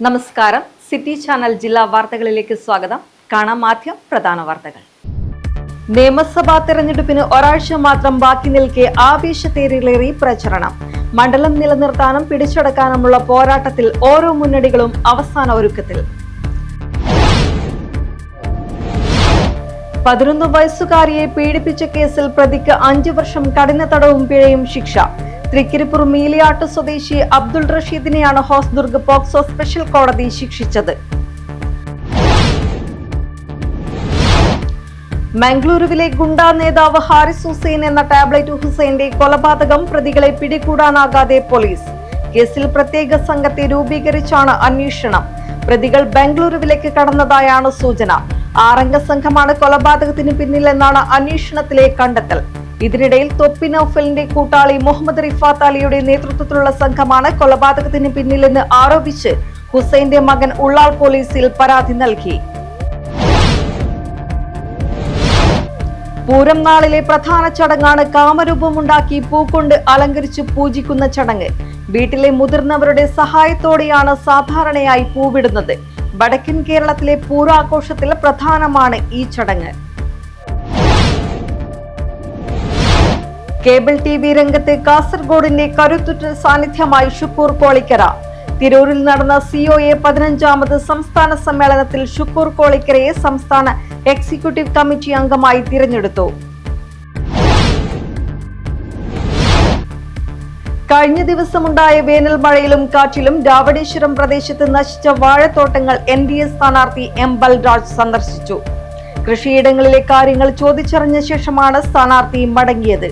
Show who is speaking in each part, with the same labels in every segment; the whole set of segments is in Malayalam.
Speaker 1: നമസ്കാരം. സിറ്റി ചാനൽ ജില്ലാ വാർത്തകളിലേക്ക് സ്വാഗതം. കാണാം ആദ്യം പ്രധാന വാർത്തകൾ. നിയമസഭാ തെരഞ്ഞെടുപ്പിന് ഒരാഴ്ച മാത്രം ബാക്കി നിൽക്കെ ആവേശത്തേറിലേറി പ്രചരണം. മണ്ഡലം നിലനിർത്താനും പിടിച്ചടക്കാനുമുള്ള പോരാട്ടത്തിൽ ഓരോ മുന്നണികളും അവസാന ഒരുക്കത്തിൽ. 11 വയസ്സുകാരിയെ പീഡിപ്പിച്ച കേസിൽ പ്രതിക്ക് 5 വർഷം കഠിന തടവും പിഴയും ശിക്ഷ. തൃക്കരിപ്പൂർ മീലിയാട്ട് സ്വദേശി അബ്ദുൾ റഷീദിനെയാണ് ഹോസ്ദുർഗ് പോക്സോ സ്പെഷ്യൽ കോടതി ശിക്ഷിച്ചത്. മംഗളൂരുവിലെ ഗുണ്ടാ നേതാവ് ഹാരിസ് ഹുസൈൻ എന്ന ടാബ്ലറ്റ് ഹുസൈന്റെ കൊലപാതകം പ്രതികളെ പിടികൂടാനാകാതെ പോലീസ്. കേസിൽ പ്രത്യേക സംഘത്തെ രൂപീകരിച്ചാണ് അന്വേഷണം. പ്രതികൾ ബംഗളൂരുവിലേക്ക് കടന്നതായാണ് സൂചന. 6 അംഗ സംഘമാണ് കൊലപാതകത്തിന് പിന്നിലെന്നാണ് അന്വേഷണത്തിലെ കണ്ടെത്തൽ. ഇതിനിടയിൽ തൊപ്പി നൌഫലിന്റെ കൂട്ടാളി മുഹമ്മദ് റിഫാത്ത് അലിയുടെ നേതൃത്വത്തിലുള്ള സംഘമാണ് കൊലപാതകത്തിന് പിന്നിലെന്ന് ആരോപിച്ച് ഹുസൈന്റെ മകൻ ഉള്ളാൾ പോലീസിൽ പരാതി നൽകി. പൂരം നാളിലെ പ്രധാന ചടങ്ങാണ് കാമരൂപമുണ്ടാക്കി പൂക്കൊണ്ട് അലങ്കരിച്ച് പൂജിക്കുന്ന ചടങ്ങ്. വീട്ടിലെ മുതിർന്നവരുടെ സഹായത്തോടെയാണ് സാധാരണയായി പൂവിടുന്നത്. വടക്കൻ കേരളത്തിലെ പൂരാഘോഷത്തിൽ പ്രധാനമാണ് ഈ ചടങ്ങ്. കേബിൾ TV രംഗത്തെ കാസർഗോഡിന്റെ കരുത്തുറ്റ സാന്നിധ്യമായി ഷുക്കൂർ കോളിക്കര. തിരൂരിൽ നടന്ന COA 15ാമത് സംസ്ഥാന സമ്മേളനത്തിൽ ഷുക്കൂർ കോളിക്കരയെ സംസ്ഥാന എക്സിക്യൂട്ടീവ് കമ്മിറ്റി അംഗമായി തിരഞ്ഞെടുത്തു. കഴിഞ്ഞ ദിവസമുണ്ടായ വേനൽ മഴയിലും കാറ്റിലും രാവണേശ്വരം പ്രദേശത്ത് നശിച്ച വാഴത്തോട്ടങ്ങൾ NDA സ്ഥാനാർത്ഥി M. ബൽരാജ് സന്ദർശിച്ചു. കൃഷിയിടങ്ങളിലെ കാര്യങ്ങൾ ചോദിച്ചറിഞ്ഞ ശേഷമാണ് സ്ഥാനാർത്ഥി മടങ്ങിയത്.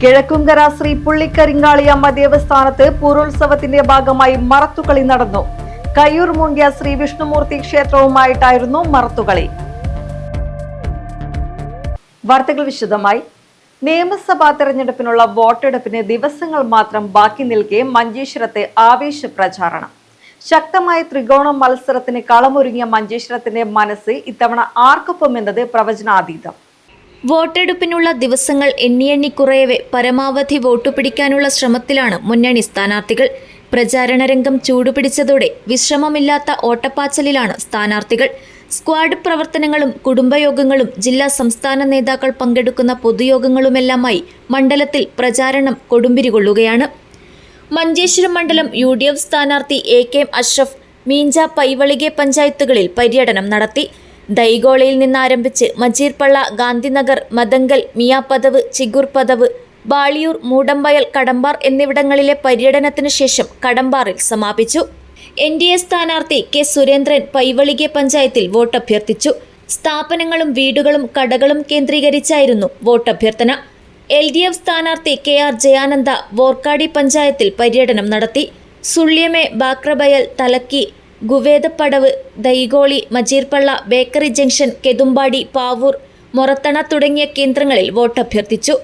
Speaker 1: കിഴക്കുംകര ശ്രീ പുള്ളിക്കരിങ്കാളിയമ്മ ദേവസ്ഥാനത്ത് പൂരോത്സവത്തിന്റെ ഭാഗമായി മറത്തുകളി നടന്നു. കയ്യൂർ മുണ്ടിയ ശ്രീ വിഷ്ണുമൂർത്തി ക്ഷേത്രവുമായിട്ടായിരുന്നു മറത്തുകളി. വാർത്തകൾ വിശദമായി. നിയമസഭാ തെരഞ്ഞെടുപ്പിനുള്ള വോട്ടെടുപ്പിന് ദിവസങ്ങൾ മാത്രം ബാക്കി നിൽക്കെ മഞ്ചേശ്വരത്തെ ആവേശ പ്രചാരണം. ശക്തമായ ത്രികോണ മത്സരത്തിന് കളമൊരുങ്ങിയ മഞ്ചേശ്വരത്തിന്റെ മനസ്സ് ഇത്തവണ ആർക്കൊപ്പം എന്നത് പ്രവചനാതീതം.
Speaker 2: വോട്ടെടുപ്പിനുള്ള ദിവസങ്ങൾ എണ്ണിയെണ്ണി കുറയവെ പരമാവധി വോട്ടു പിടിക്കാനുള്ള ശ്രമത്തിലാണ് മുന്നണി സ്ഥാനാർത്ഥികൾ. പ്രചാരണ രംഗം ചൂടുപിടിച്ചതോടെ വിശ്രമമില്ലാത്ത ഓട്ടപ്പാച്ചലിലാണ് സ്ഥാനാർത്ഥികൾ. സ്ക്വാഡ് പ്രവർത്തനങ്ങളും കുടുംബയോഗങ്ങളും ജില്ലാ സംസ്ഥാന നേതാക്കൾ പങ്കെടുക്കുന്ന പൊതുയോഗങ്ങളുമെല്ലാമായി മണ്ഡലത്തിൽ പ്രചാരണം കൊടുമ്പിരികൊള്ളുകയാണ്. മഞ്ചേശ്വരം മണ്ഡലം UDF സ്ഥാനാർത്ഥി AK അഷ്റഫ് മീഞ്ച പൈവളികെ പഞ്ചായത്തുകളിൽ പര്യടനം നടത്തി. ദൈഗോളയിൽ നിന്നാരംഭിച്ച് മജീർപ്പള്ള, ഗാന്ധിനഗർ, മദങ്കൽ, മിയാപദവ്, ചിഗൂർപദവ്, ബാളിയൂർ, മൂടമ്പയൽ, കടമ്പാർ എന്നിവിടങ്ങളിലെ പര്യടനത്തിന് ശേഷം കടമ്പാറിൽ സമാപിച്ചു. NDA സ്ഥാനാർത്ഥി K. സുരേന്ദ്രൻ പൈവളികെ പഞ്ചായത്തിൽ വോട്ടഭ്യർത്ഥിച്ചു. സ്ഥാപനങ്ങളും വീടുകളും കടകളും കേന്ദ്രീകരിച്ചായിരുന്നു വോട്ടഭ്യർത്ഥന. LDF സ്ഥാനാർത്ഥി KR ജയാനന്ദ വോർക്കാടി പഞ്ചായത്തിൽ പര്യടനം നടത്തി. സുള്ളിയമെ, ബാക്രബയൽ, തലക്കി, ഗുവേദപ്പടവ്, ദൈഗോളി, മജീർപ്പള്ള, ബേക്കറി ജംഗ്ഷൻ, കെതുമ്പാടി, പാവൂർ, മൊറത്തണ തുടങ്ങിയ കേന്ദ്രങ്ങളിൽ വോട്ടഭ്യർത്ഥിച്ചു.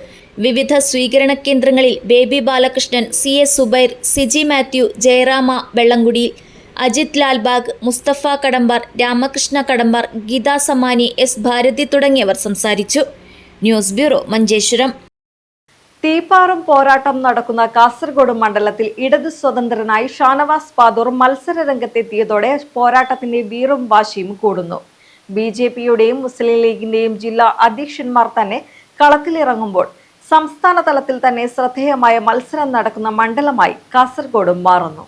Speaker 2: വിവിധ സ്വീകരണ കേന്ദ്രങ്ങളിൽ Baby Balakrishnan, CA Zubair, Siji Mathew, Jayarama Vellamkudiyil, Ajith Lalbagh, Musthafa Kadambar, Ramakrishna Kadambar, Geetha Samani, S. Bharathi തുടങ്ങിയവർ സംസാരിച്ചു. News bureau, Manjeshwaram.
Speaker 1: തീപ്പാറും പോരാട്ടം നടക്കുന്ന കാസർഗോഡ് മണ്ഡലത്തിൽ ഇടതു സ്വതന്ത്രനായി ഷാനവാസ് പാദൂർ മത്സര രംഗത്തെത്തിയതോടെ പോരാട്ടത്തിന്റെ വീറും വാശിയും കൂടുന്നു. BJPയുടെയും മുസ്ലിം ലീഗിന്റെയും ജില്ലാ അധ്യക്ഷന്മാർ തന്നെ കളത്തിലിറങ്ങുമ്പോൾ സംസ്ഥാന തലത്തിൽ തന്നെ ശ്രദ്ധേയമായ മത്സരം നടക്കുന്ന മണ്ഡലമായി കാസർഗോഡ് മാറുന്നു.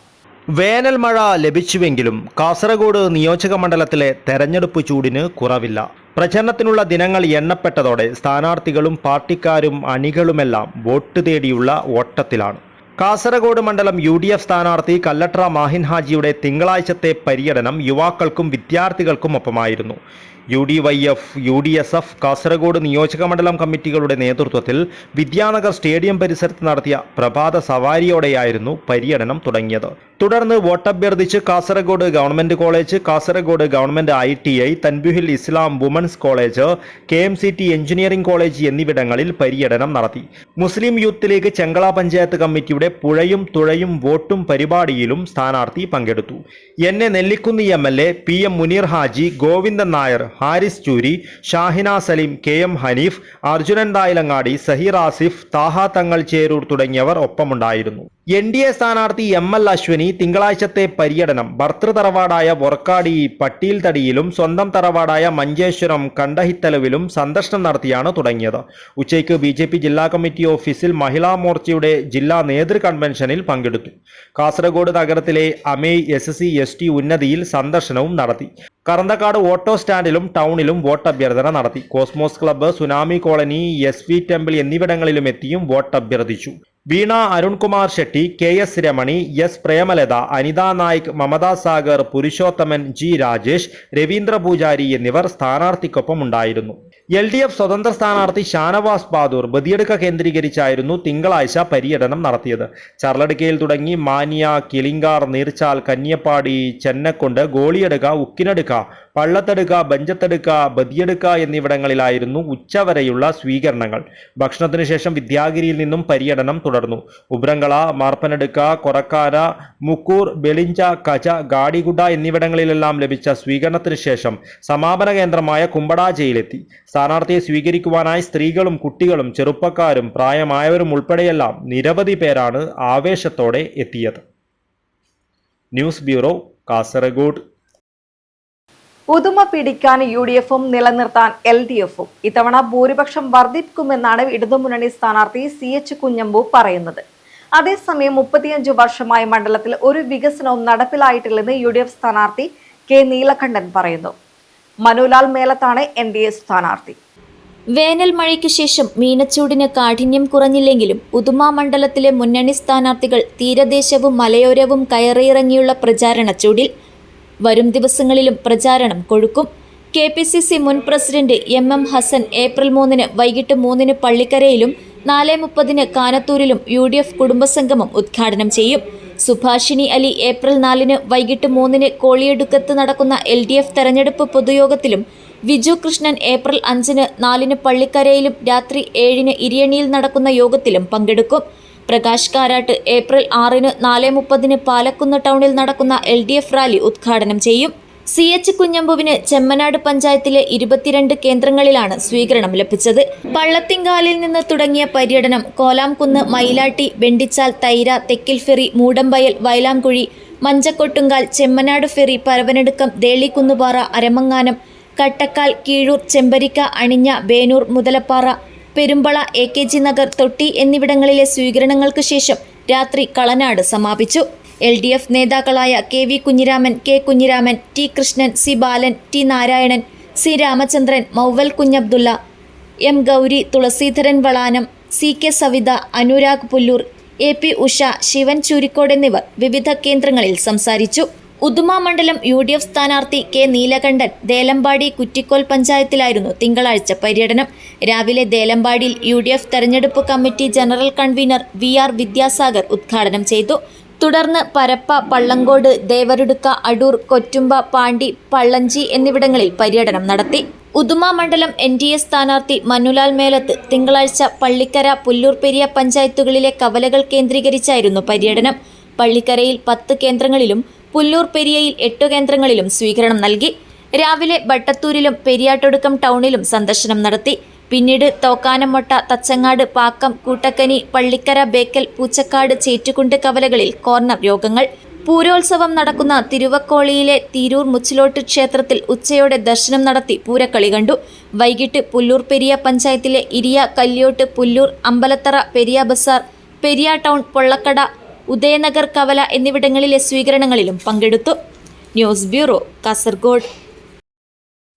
Speaker 3: വേനൽ മഴ ലഭിച്ചുവെങ്കിലും കാസർഗോഡ് നിയോജക മണ്ഡലത്തിലെ തെരഞ്ഞെടുപ്പ് ചൂടിന് കുറവില്ല. പ്രചരണത്തിനുള്ള ദിനങ്ങൾ എണ്ണപ്പെട്ടതോടെ സ്ഥാനാർത്ഥികളും പാർട്ടിക്കാരും അണികളുമെല്ലാം വോട്ട് തേടിയുള്ള ഓട്ടത്തിലാണ്. കാസർഗോഡ് മണ്ഡലം UDF സ്ഥാനാർത്ഥി കല്ലട്ര മാഹിൻ ഹാജിയുടെ തിങ്കളാഴ്ചത്തെ പര്യടനം യുവാക്കൾക്കും വിദ്യാർത്ഥികൾക്കും ഒപ്പമായിരുന്നു. UDYF, UDSF കാസർഗോഡ് നിയോജക മണ്ഡലം കമ്മിറ്റികളുടെ നേതൃത്വത്തിൽ വിദ്യാനഗർ സ്റ്റേഡിയം പരിസരത്ത് നടത്തിയ പ്രഭാത സവാരിയോടെയായിരുന്നു പര്യടനം തുടങ്ങിയത്. തുടർന്ന് വോട്ടഭ്യർത്ഥിച്ച് Kasaragod government college, Kasaragod government ITI, Thanbihil Islam women's college, KMCT engineering college എന്നിവിടങ്ങളിൽ പര്യടനം നടത്തി. Muslim Youth League Chengala panchayat കമ്മിറ്റിയുടെ പുഴയും തുഴയും വോട്ടും പരിപാടിയിലും സ്ഥാനാർത്ഥി പങ്കെടുത്തു. എന്നെ നെല്ലിക്കുന്നി MLA, PM മുനീർ ഹാജി, ഗോവിന്ദൻ നായർ, ഹാരിസ് ചൂരി, ഷാഹിന സലീം, KM ഹനീഫ്, അർജുനൻ തായിലങ്ങാടി, സഹീർ ആസിഫ്, താഹ തങ്ങൾ ചേരൂർ തുടങ്ങിയവർ ഒപ്പമുണ്ടായിരുന്നു. NDA സ്ഥാനാർത്ഥി ML അശ്വനി തിങ്കളാഴ്ചത്തെ പര്യടനം ഭർതൃതറവാടായ വൊർക്കാടി പട്ടീൽ തടിയിലും സ്വന്തം തറവാടായ മഞ്ചേശ്വരം കണ്ടഹിത്തലവിലും സന്ദർശനം നടത്തിയാണ് തുടങ്ങിയത്. ഉച്ചയ്ക്ക് BJP ജില്ലാ കമ്മിറ്റി ഓഫീസിൽ മഹിളാ മോർച്ചയുടെ ജില്ലാ നേതൃ കൺവെൻഷനിൽ പങ്കെടുത്തു. കാസർഗോഡ് നഗരത്തിലെ അമേയ് SC ST ഉന്നതിയിൽ സന്ദർശനവും നടത്തി. കറന്തക്കാട് ഓട്ടോ സ്റ്റാൻഡിലും ടൗണിലും വോട്ടഭ്യർത്ഥന നടത്തി. Cosmos club, tsunami colony, SV temple എന്നിവിടങ്ങളിലും എത്തിയും വോട്ടഭ്യർത്ഥിച്ചു. വീണ Arunkumar Shetty, KS Ramani, S Premalatha, Anitha Naik, Mamata Sagar, Purushothaman, G Rajesh, Ravindra പൂജാരി എന്നിവർ സ്ഥാനാർത്ഥിക്കൊപ്പം ഉണ്ടായിരുന്നു. LDF സ്വതന്ത്ര സ്ഥാനാർത്ഥി ഷാനവാസ് ബാദൂർ ബദിയടുക്ക കേന്ദ്രീകരിച്ചായിരുന്നു തിങ്കളാഴ്ച പര്യടനം നടത്തിയത്. ചർലടുക്കയിൽ തുടങ്ങി മാനിയ, കിളിങ്കാർ, നീർച്ചാൽ, കന്യപ്പാടി, ചെന്നക്കുണ്ട്, ഗോളിയടുക്ക, ഉക്കിനടുക്ക, പള്ളത്തടുക്ക, ബഞ്ചത്തടുക്ക, ബദിയടുക്ക എന്നിവിടങ്ങളിലായിരുന്നു ഉച്ചവരെയുള്ള സ്വീകരണങ്ങൾ. ഭക്ഷണത്തിനു ശേഷം വിദ്യാഗിരിയിൽ നിന്നും പര്യടനം തുടർന്നു. ഉബ്രങ്കള, മാർപ്പനടുക്ക, കൊറക്കാര, മുക്കൂർ, ബെളിഞ്ച, കജ, ഗാഡിഗുഡ എന്നിവിടങ്ങളിലെല്ലാം ലഭിച്ച സ്വീകരണത്തിനു ശേഷം സമാപന കേന്ദ്രമായ കുമ്പടാജയിലെത്തി. സ്ഥാനാർത്ഥിയെ സ്വീകരിക്കുവാനായി സ്ത്രീകളും കുട്ടികളും ചെറുപ്പക്കാരും പ്രായമായവരും ഉൾപ്പെടെയെല്ലാം നിരവധി പേരാണ് ആവേശത്തോടെ എത്തിയത്. News bureau, Kasaragod.
Speaker 1: പുതുമ പിടിക്കാൻ UDFും നിലനിർത്താൻ LDFും ഇത്തവണ ഭൂരിപക്ഷം വർദ്ധിപ്പിക്കുമെന്നാണ് ഇടതുമുന്നണി സ്ഥാനാർത്ഥി CH കുഞ്ഞമ്പു പറയുന്നത്. അതേസമയം 35 വർഷമായ മണ്ഡലത്തിൽ ഒരു വികസനവും നടപ്പിലായിട്ടില്ലെന്ന് UDF സ്ഥാനാർത്ഥി K നീലകണ്ഠൻ പറയുന്നു. മനുലാൽ മേലത്താണ് NDA സ്ഥാനാർത്ഥി.
Speaker 2: വേനൽ മഴയ്ക്കു ശേഷം മീനച്ചൂടിന് കാഠിന്യം കുറഞ്ഞില്ലെങ്കിലും ഉദുമ മണ്ഡലത്തിലെ മുന്നണി സ്ഥാനാർത്ഥികൾ തീരദേശവും മലയോരവും കയറിയിറങ്ങിയുള്ള പ്രചാരണ ചൂടിൽ. വരും ദിവസങ്ങളിലും പ്രചാരണം കൊഴുക്കും. KPCC മുൻ പ്രസിഡന്റ് MM ഹസൻ ഏപ്രിൽ 3 വൈകിട്ട് 3 പള്ളിക്കരയിലും 4:30 കാനത്തൂരിലും UDF കുടുംബസംഗമം ഉദ്ഘാടനം ചെയ്യും. സുഭാഷിണി അലി ഏപ്രിൽ 4 വൈകിട്ട് 3 കോളിയടുക്കത്ത് നടക്കുന്ന LDF തെരഞ്ഞെടുപ്പ് പൊതുയോഗത്തിലും വിജു കൃഷ്ണൻ ഏപ്രിൽ 5 4 പള്ളിക്കരയിലും രാത്രി 7 ഇരിയണിയിൽ നടക്കുന്ന യോഗത്തിലും പങ്കെടുക്കും. പ്രകാശ് കാരാട്ട് ഏപ്രിൽ 6 4:30 പാലക്കുന്ന് ടൗണിൽ നടക്കുന്ന LDF റാലി ഉദ്ഘാടനം ചെയ്യും. CH കുഞ്ഞമ്പുവിന് ചെമ്മനാട് പഞ്ചായത്തിലെ 22 കേന്ദ്രങ്ങളിലാണ് സ്വീകരണം ലഭിച്ചത്. പള്ളത്തിങ്കാലിൽ നിന്ന് തുടങ്ങിയ പര്യടനം Kolamkunnu, Mayilatti, Vendichal, Thaira, Thekkil ferry, Moodambayal, Vayalamkuzhi, Manjakottunkal, Chemmanad ferry, Paravanadukkam, Delikkunnupara, Aramanganam, Kattakkal, Keezhur, Chembarika, Aninja, Benur, Muthalappara, Perumbala, AKG Nagar, Thotti എന്നിവിടങ്ങളിലെ സ്വീകരണങ്ങൾക്ക് ശേഷം രാത്രി കളനാട് സമാപിച്ചു. LDF നേതാക്കളായ KV Kunhiraman, K Kunhiraman, T Krishnan, C ബാലൻ, T Narayanan, C Ramachandran, Mauval Kunhabdulla, M Gauri, Thulaseedharan വളാനം, CK Savitha, Anurag Pullur, AP Usha, Shivan Choorikkode എന്നിവർ വിവിധ കേന്ദ്രങ്ങളിൽ സംസാരിച്ചു. ഉദുമ മണ്ഡലം UDF സ്ഥാനാർത്ഥി K നീലകണ്ഠൻ ദേലമ്പാടി കുറ്റിക്കോൽ പഞ്ചായത്തിലായിരുന്നു തിങ്കളാഴ്ച പര്യടനം. രാവിലെ ദേലമ്പാടിയിൽ UDF തെരഞ്ഞെടുപ്പ് committee general convener VR Vidyasagar ഉദ്ഘാടനം ചെയ്തു. തുടർന്ന് പരപ്പ, പള്ളങ്കോട്, ദേവരുടുക്ക, അടൂർ, കൊറ്റുമ്പ, പാണ്ടി, പള്ളഞ്ചി എന്നിവിടങ്ങളിൽ പര്യടനം നടത്തി. ഉദുമ മണ്ഡലം NDA സ്ഥാനാർത്ഥി മനുലാൽ മേലത്ത് തിങ്കളാഴ്ച പള്ളിക്കര, പുല്ലൂർ പെരിയ പഞ്ചായത്തുകളിലെ കവലകൾ കേന്ദ്രീകരിച്ചായിരുന്നു പര്യടനം. പള്ളിക്കരയിൽ 10 കേന്ദ്രങ്ങളിലും പുല്ലൂർ പെരിയയിൽ 8 കേന്ദ്രങ്ങളിലും സ്വീകരണം നൽകി. രാവിലെ ബട്ടത്തൂരിലും പെരിയാട്ടൊടുക്കം ടൗണിലും സന്ദർശനം നടത്തി. പിന്നീട് തോക്കാനമൊട്ട, തച്ചങ്ങാട്, പാക്കം, കൂട്ടക്കനി, പള്ളിക്കര, ബേക്കൽ, പൂച്ചക്കാട്, ചേറ്റുകുണ്ട് കവലകളിൽ കോർണർ യോഗങ്ങൾ. പൂരോത്സവം നടക്കുന്ന തിരുവക്കോളിയിലെ തിരൂർ മുച്ചിലോട്ട് ക്ഷേത്രത്തിൽ ഉച്ചയോടെ ദർശനം നടത്തി പൂരക്കളി കണ്ടു. വൈകിട്ട് പുല്ലൂർ പെരിയ പഞ്ചായത്തിലെ ഇരിയ, കല്യോട്ട്, പുല്ലൂർ, അമ്പലത്തറ, പെരിയ ബസാർ, പെരിയ ടൗൺ, പൊള്ളക്കട, ഉദയനഗർ കവല എന്നിവിടങ്ങളിലെ സ്വീകരണങ്ങളിലും പങ്കെടുത്തു. News bureau, Kasaragod.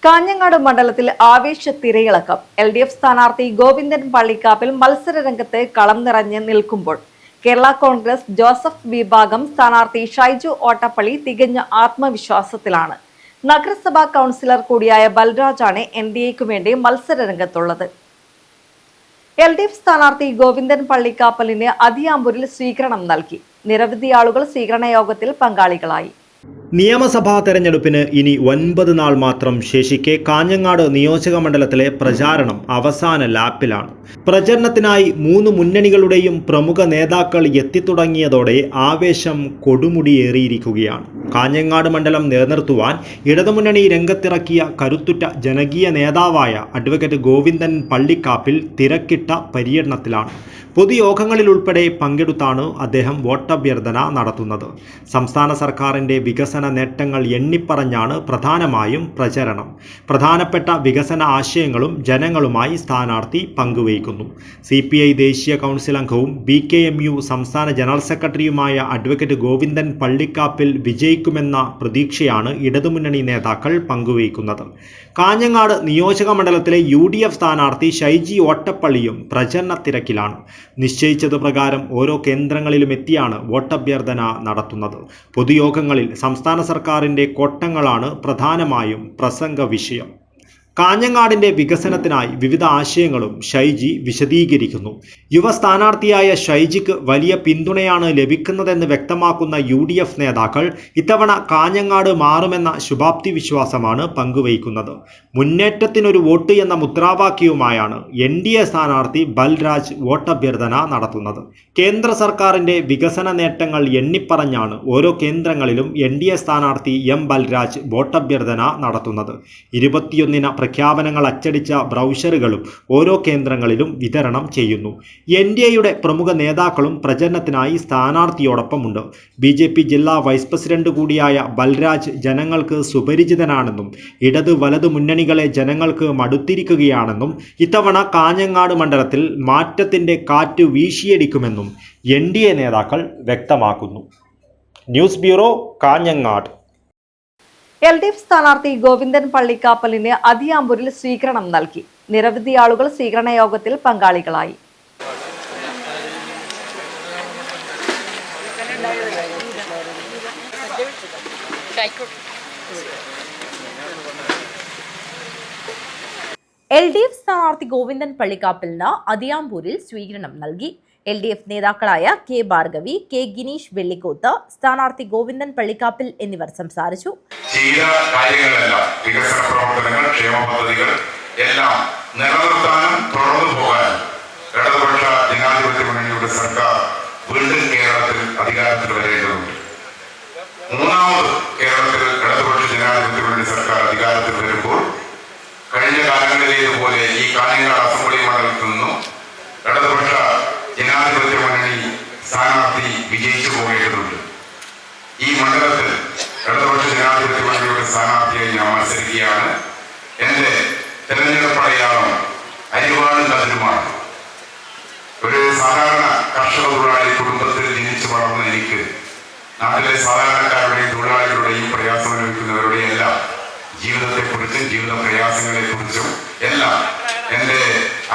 Speaker 1: കാഞ്ഞങ്ങാട് മണ്ഡലത്തിൽ ആവേശ തിരയിളക്കം. LDF സ്ഥാനാർത്ഥി ഗോവിന്ദൻ പള്ളിക്കാപ്പിൽ മത്സരരംഗത്ത് കളം നിറഞ്ഞ് നിൽക്കുമ്പോൾ കേരള കോൺഗ്രസ് ജോസഫ് വിഭാഗം സ്ഥാനാർത്ഥി ഷൈജു ഓട്ടപ്പള്ളി തികഞ്ഞ ആത്മവിശ്വാസത്തിലാണ്. നഗരസഭാ കൗൺസിലർ കൂടിയായ ബൽരാജാണ് NDAയ്ക്കു വേണ്ടി മത്സരരംഗത്തുള്ളത്. LDF സ്ഥാനാർത്ഥി ഗോവിന്ദൻ പള്ളിക്കാപ്പലിന് അതിയാമ്പൂരിൽ സ്വീകരണം നൽകി. നിരവധി ആളുകൾ സ്വീകരണ യോഗത്തിൽ പങ്കാളികളായി.
Speaker 3: നിയമസഭാ തെരഞ്ഞെടുപ്പിന് ഇനി 9 നാൾ മാത്രം ശേഷിക്കെ കാഞ്ഞങ്ങാട് നിയോജക മണ്ഡലത്തിലെ പ്രചാരണം അവസാന ലാപ്പിലാണ്. പ്രചരണത്തിനായി 3 മുന്നണികളുടെയും പ്രമുഖ നേതാക്കൾ എത്തിത്തുടങ്ങിയതോടെ ആവേശം കൊടുമുടിയേറിയിരിക്കുകയാണ്. കാഞ്ഞങ്ങാട് മണ്ഡലം നിലനിർത്തുവാൻ ഇടതുമുന്നണി രംഗത്തിറക്കിയ കരുത്തുറ്റ ജനകീയ നേതാവായ അഡ്വക്കേറ്റ് ഗോവിന്ദൻ പള്ളിക്കാപ്പിൽ തിരക്കിട്ട പര്യടനത്തിലാണ്. പൊതുയോഗങ്ങളിലുൾപ്പെടെ പങ്കെടുത്താണ് അദ്ദേഹം വോട്ടഭ്യർത്ഥന നടത്തുന്നത്. സംസ്ഥാന സർക്കാരിൻ്റെ വികസന നേട്ടങ്ങൾ എണ്ണിപ്പറഞ്ഞാണ് പ്രധാനമായും പ്രചരണം. പ്രധാനപ്പെട്ട വികസന ആശയങ്ങളും ജനങ്ങളുമായി സ്ഥാനാർത്ഥി പങ്കുവയ്ക്കുന്നു. CPI ദേശീയ കൗൺസിൽ അംഗവും BKMU സംസ്ഥാന ജനറൽ സെക്രട്ടറിയുമായ അഡ്വക്കേറ്റ് ഗോവിന്ദൻ പള്ളിക്കാപ്പിൽ വിജയിക്കുമെന്ന പ്രതീക്ഷയാണ് ഇടതുമുന്നണി നേതാക്കൾ പങ്കുവയ്ക്കുന്നത്. കാഞ്ഞങ്ങാട് നിയോജക മണ്ഡലത്തിലെ UDF സ്ഥാനാർത്ഥി ഷൈജി ഓട്ടപ്പള്ളിയും പ്രചരണ തിരക്കിലാണ്. നിശ്ചയിച്ചത് പ്രകാരം ഓരോ കേന്ദ്രങ്ങളിലും എത്തിയാണ് വോട്ടഭ്യർത്ഥന നടത്തുന്നത്. പൊതുയോഗങ്ങളിൽ സംസ്ഥാന സർക്കാരിൻ്റെ കോട്ടങ്ങളാണ് പ്രധാനമായും പ്രസംഗ വിഷയം. കാഞ്ഞങ്ങാടിൻ്റെ വികസനത്തിനായി വിവിധ ആശയങ്ങളും ഷൈജി വിശദീകരിക്കുന്നു. യുവ സ്ഥാനാർത്ഥിയായ ഷൈജിക്ക് വലിയ പിന്തുണയാണ് ലഭിക്കുന്നതെന്ന് വ്യക്തമാക്കുന്ന UDF നേതാക്കൾ ഇത്തവണ കാഞ്ഞങ്ങാട് മാറുമെന്ന ശുഭാപ്തി വിശ്വാസമാണ് പങ്കുവയ്ക്കുന്നത്. മുന്നേറ്റത്തിനൊരു വോട്ട് എന്ന മുദ്രാവാക്യവുമായാണ് NDA സ്ഥാനാർത്ഥി ബൽരാജ് വോട്ടഭ്യർത്ഥന നടത്തുന്നത്. കേന്ദ്ര സർക്കാരിൻ്റെ വികസന നേട്ടങ്ങൾ എണ്ണിപ്പറഞ്ഞാണ് ഓരോ കേന്ദ്രങ്ങളിലും NDA സ്ഥാനാർത്ഥി M ബൽരാജ് വോട്ടഭ്യർത്ഥന നടത്തുന്നത്. 21 പ്രഖ്യാപനങ്ങൾ അച്ചടിച്ച ബ്രൗഷറുകളും ഓരോ കേന്ദ്രങ്ങളിലും വിതരണം ചെയ്യുന്നു. NDAയുടെ പ്രമുഖ നേതാക്കളും പ്രചരണത്തിനായി സ്ഥാനാർത്ഥിയോടൊപ്പമുണ്ട്. BJP ജില്ലാ വൈസ് പ്രസിഡന്റ് കൂടിയായ ബൽരാജ് ജനങ്ങൾക്ക് സുപരിചിതനാണെന്നും ഇടത് വലത് മുന്നണികളെ ജനങ്ങൾക്ക് മടുത്തിരിക്കുകയാണെന്നും ഇത്തവണ കാഞ്ഞങ്ങാട് മണ്ഡലത്തിൽ മാറ്റത്തിൻ്റെ കാറ്റ് വീശിയടിക്കുമെന്നും NDA നേതാക്കൾ വ്യക്തമാക്കുന്നു. News bureau, Kanhangad.
Speaker 1: LDF സ്ഥാനാർത്ഥി ഗോവിന്ദൻ പള്ളിക്കാപ്പലിന് അതിയാമ്പൂരിൽ സ്വീകരണം നൽകി. നിരവധി ആളുകൾ സ്വീകരണ യോഗത്തിൽ പങ്കാളികളായി.
Speaker 4: LDF സ്ഥാനാർത്ഥി ഗോവിന്ദൻ പള്ളിക്കാപ്പലിന് അതിയാമ്പൂരിൽ സ്വീകരണം നൽകി. LDF നേതാക്കളായ K ഭാർഗവി, K ഗിനീഷ് വെള്ളിക്കോത്ത്, സ്ഥാനാർത്ഥി ഗോവിന്ദൻ പള്ളിക്കാപ്പിൽ എന്നിവർ സംസാരിച്ചു.
Speaker 5: കാര്യങ്ങളെല്ലാം വികസന പ്രവർത്തനങ്ങൾ, ക്ഷേമ പദ്ധതികൾ എല്ലാം നിലനിർത്താനും തുടർന്നു പോകാനും ഇടതുപക്ഷ ജനാധിപത്യ മുന്നണിയുടെ സർക്കാർ വീണ്ടും കേരളത്തിൽ അധികാരത്തിൽ വരേണ്ടതുണ്ട്. മൂന്നാമത് കേരളത്തിൽ ഇടതുപക്ഷ ജനാധിപത്യ മുന്നണി സർക്കാർ അധികാരത്തിൽ വരുമ്പോൾ കഴിഞ്ഞ കാലങ്ങളിലേതുപോലെ ഈ കാഞ്ഞങ്ങാട് അസംബ്ലി മണ്ഡലത്തിൽ നിന്നും ഇടതുപക്ഷ ജനാധിപത്യ മുന്നണി സ്ഥാനാർത്ഥി വിജയിച്ചു പോകേണ്ടതുണ്ട്. ഈ മണ്ഡലത്തിൽ ഇടതുപക്ഷ ജനാധിപത്യ മുന്നണിയുടെ സ്ഥാനാർത്ഥിയായി ഞാൻ മത്സരിക്കുകയാണ്. എൻ്റെ തെരഞ്ഞെടുപ്പ് അടയാളം അരിവാളും കതിരുമാണ്. ഒരു സാധാരണ കർഷക തൊഴിലാളി കുടുംബത്തിൽ ജനിച്ചു വളർന്ന എനിക്ക് നാട്ടിലെ സാധാരണക്കാരുടെയും തൊഴിലാളികളുടെയും പ്രയാസം അനുഭവിക്കുന്നവരുടെയും എല്ലാം ജീവിതത്തെക്കുറിച്ചും ജീവിത പ്രയാസങ്ങളെക്കുറിച്ചും എല്ലാം എൻ്റെ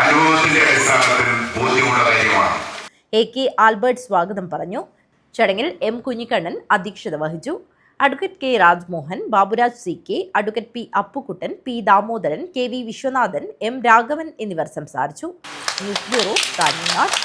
Speaker 5: അനുഭവത്തിന്റെ അടിസ്ഥാനത്തിൽ ബോധ്യമുള്ള കാര്യമാണ്.
Speaker 4: AK ആൽബർട്ട് സ്വാഗതം പറഞ്ഞു. ചടങ്ങിൽ M കുഞ്ഞിക്കണ്ണൻ അധ്യക്ഷത വഹിച്ചു. Advocate K Rajmohan, Baburaj CK, advocate P Appukuttan, P Damodaran, KV Viswanathan, M Raghavan എന്നിവർ സംസാരിച്ചു. News bureau, Kanhangad.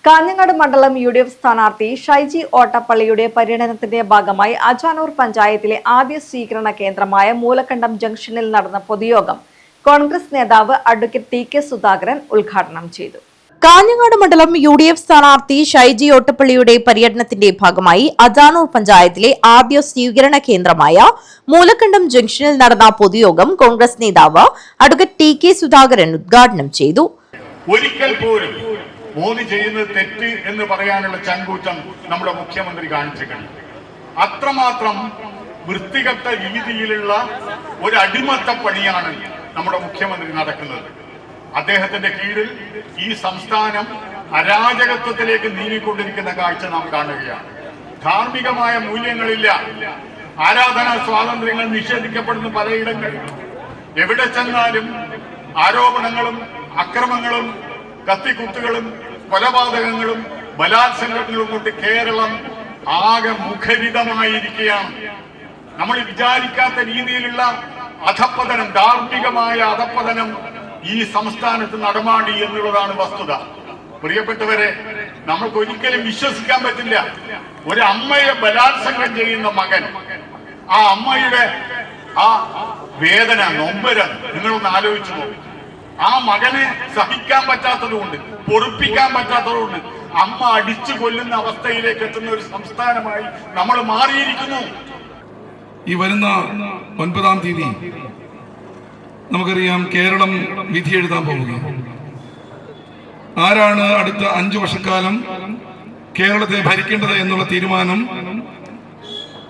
Speaker 1: കാഞ്ഞങ്ങാട് മണ്ഡലം UDF സ്ഥാനാർത്ഥി ഷൈജി ഓട്ടപ്പള്ളിയുടെ പര്യടനത്തിന്റെ ഭാഗമായി അജാനൂർ പഞ്ചായത്തിലെ ആദ്യ സ്വീകരണ കേന്ദ്രമായ മൂലക്കണ്ടം ജംഗ്ഷനിൽ നടന്ന പൊതുയോഗം കോൺഗ്രസ് നേതാവ് അഡ്വക്കേറ്റ് TK സുധാകരൻ ഉദ്ഘാടനം ചെയ്തു.
Speaker 4: കാഞ്ഞങ്ങാട് മണ്ഡലം UDF സ്ഥാനാർത്ഥി ഷൈജി ഓട്ടപ്പള്ളിയുടെ പര്യടനത്തിന്റെ ഭാഗമായി അജാനൂർ പഞ്ചായത്തിലെ ആദ്യ സ്വീകരണ കേന്ദ്രമായ മൂലക്കണ്ടം ജംഗ്ഷനിൽ നടന്ന പൊതുയോഗം കോൺഗ്രസ് നേതാവ് അഡ്വക്കേറ്റ് TK സുധാകരൻ ഉദ്ഘാടനം ചെയ്തു.
Speaker 6: ഒരിക്കൽ പോലും മോദി ചെയ്യുന്നത് തെറ്റ് എന്ന് പറയാനുള്ള ചങ്കൂറ്റം നമ്മുടെ മുഖ്യമന്ത്രി കാണിച്ചു കഴിഞ്ഞു. അത്രമാത്രം വൃത്തികെട്ട രീതിയിലുള്ള ഒരു അടിമത്ത പണിയാണ് നമ്മുടെ മുഖ്യമന്ത്രി നടക്കുന്നത്. അദ്ദേഹത്തിന്റെ കീഴിൽ ഈ സംസ്ഥാനം അരാജകത്വത്തിലേക്ക് നീങ്ങിക്കൊണ്ടിരിക്കുന്ന കാഴ്ച നാം കാണുകയാണ്. ധാർമ്മികമായ മൂല്യങ്ങളില്ല, ആരാധനാ സ്വാതന്ത്ര്യങ്ങൾ നിഷേധിക്കപ്പെടുന്ന പലയിടങ്ങളിൽ. എവിടെ ചെന്നാലും ആരോപണങ്ങളും അക്രമങ്ങളും കത്തിക്കുത്തുകളും കൊലപാതകങ്ങളും ബലാത്സംഗങ്ങളും കൊണ്ട് കേരളം ആകെ മുഖരിതമായിരിക്കുകയാണ്. നമ്മൾ വിചാരിക്കാത്ത രീതിയിലുള്ള അധപ്പതനം, ധാർമ്മികമായ അധപ്പതനം ഈ സംസ്ഥാനത്ത് നടമാടി എന്നുള്ളതാണ് വസ്തുത. പ്രിയപ്പെട്ടവരെ, നമ്മൾക്ക് ഒരിക്കലും വിശ്വസിക്കാൻ പറ്റില്ല. ഒരു അമ്മയെ ബലാത്സംഗം ചെയ്യുന്ന മകൻ, ആ അമ്മയുടെ ആ വേദന, നൊമ്പരം നിങ്ങളൊന്ന് ആലോചിച്ചു നോക്കും. ആ മകനെ സഹിക്കാൻ പറ്റാത്തതുകൊണ്ട്, പൊറുപ്പിക്കാൻ പറ്റാത്തതുകൊണ്ട് അമ്മ അടിച്ചു കൊല്ലുന്ന അവസ്ഥയിലേക്ക് എത്തുന്ന ഒരു സംസ്ഥാനമായി നമ്മൾ മാറിയിരിക്കുന്നു.
Speaker 7: ഈ വരുന്ന 9-ാം തീയതി നമുക്കറിയാം കേരളം വിധി എഴുതാൻ പോവുകയാണ്. ആരാണ് അടുത്ത 5 വർഷക്കാലം കേരളത്തെ ഭരിക്കേണ്ടത് എന്നുള്ള തീരുമാനം,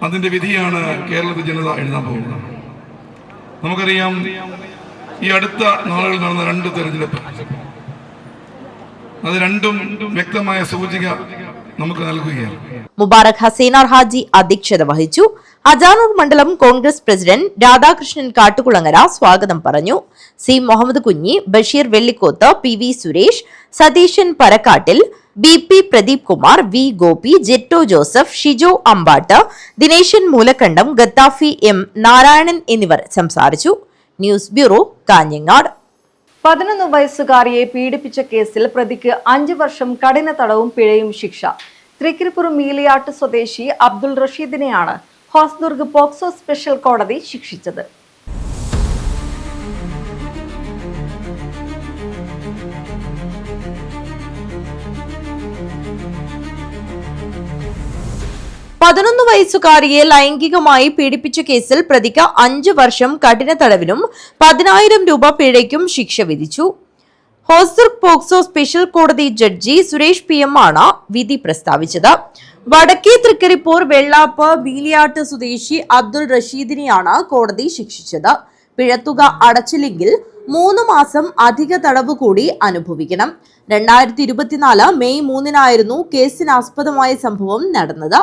Speaker 7: അതിന്റെ വിധിയാണ് കേരളത്തിലെ ജനത എഴുതാൻ പോകുന്നത്. നമുക്കറിയാം ഈ അടുത്ത നാളുകളിൽ നടന്ന 2 തെരഞ്ഞെടുപ്പ്, അത് രണ്ടും വ്യക്തമായ സൂചിക നമുക്ക് നൽകുകയാണ്.
Speaker 4: മുബാറക് ഹസീനാർ ഹാജി അധ്യക്ഷത വഹിച്ചു. അജാനൂർ മണ്ഡലം കോൺഗ്രസ് പ്രസിഡന്റ് രാധാകൃഷ്ണൻ കാട്ടുകുളങ്ങര സ്വാഗതം പറഞ്ഞു. C Muhammad Kunhi, Basheer Vellikoth, PV Suresh, Satheesan Parakkattil, BP Pradeep Kumar, V Gopi, Jetto Joseph, Shijo Ambatt, Dineshan Moolakkandam, Gaddafi M Narayanan എന്നിവർ സംസാരിച്ചു. News bureau, Kanhangad.
Speaker 1: 11 വയസ്സുകാരിയെ പീഡിപ്പിച്ച കേസിൽ പ്രതിക്ക് 5 വർഷം കഠിന തടവും പിഴയും ശിക്ഷ. തൃക്കരിപ്പൂർ മീലിയാട്ട് സ്വദേശി അബ്ദുൾ റഷീദിനെയാണ് ഹോസ്ദുർഗ് പോക്സോ സ്പെഷ്യൽ കോടതി ശിക്ഷിച്ചത്.
Speaker 4: വയസ്സുകാരിയെ ലൈംഗികമായി പീഡിപ്പിച്ച കേസിൽ പ്രതിക്ക് 5 വർഷം കഠിന തടവിനും 10,000 രൂപ പിഴയ്ക്കും ശിക്ഷ വിധിച്ചു. ഹോസ്ദുർഗ് പോക്സോ സ്പെഷ്യൽ കോടതി ജഡ്ജി സുരേഷ് PM ആണ് വിധി പ്രസ്താവിച്ചത്. വടക്കേ തൃക്കരിപ്പൂർ വെള്ളാപ്പ് മീലിയാട്ട് സ്വദേശി അബ്ദുൾ റഷീദിനെയാണ് കോടതി ശിക്ഷിച്ചത്. പിഴത്തുക അടച്ചില്ലെങ്കിൽ 3 മാസം അധിക തടവ് കൂടി അനുഭവിക്കണം. 2024 മെയ് 3-നായിരുന്നു കേസിനാസ്പദമായ സംഭവം നടന്നത്.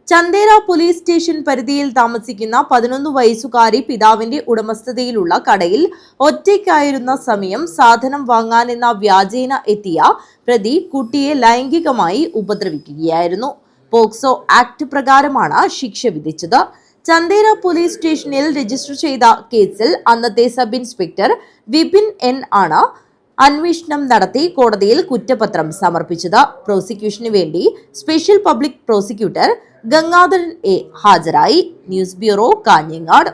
Speaker 4: ചന്ദേര പോലീസ് സ്റ്റേഷൻ പരിധിയിൽ താമസിക്കുന്ന 11 വയസ്സുകാരി പിതാവിന്റെ ഉടമസ്ഥതയിലുള്ള കടയിൽ ഒറ്റയ്ക്കായിരുന്ന സമയം സാധനം വാങ്ങാനെന്ന വ്യാജേന എത്തിയ പ്രതി കുട്ടിയെ ലൈംഗികമായി ഉപദ്രവിക്കുകയായിരുന്നു. പോക്സോ ആക്ട് പ്രകാരമാണ് ശിക്ഷ വിധിച്ചത്. ചന്ദേര പോലീസ് സ്റ്റേഷനിൽ രജിസ്റ്റർ ചെയ്ത കേസിൽ അന്നത്തെ സബ് ഇൻസ്പെക്ടർ വിപിൻ N ആണ് അന്വേഷണം നടത്തി കോടതിയിൽ കുറ്റപത്രം സമർപ്പിച്ചത്. പ്രോസിക്യൂഷന് വേണ്ടി special public prosecutor Gangadharan A ഹാജരായി. News bureau, Kanhangad.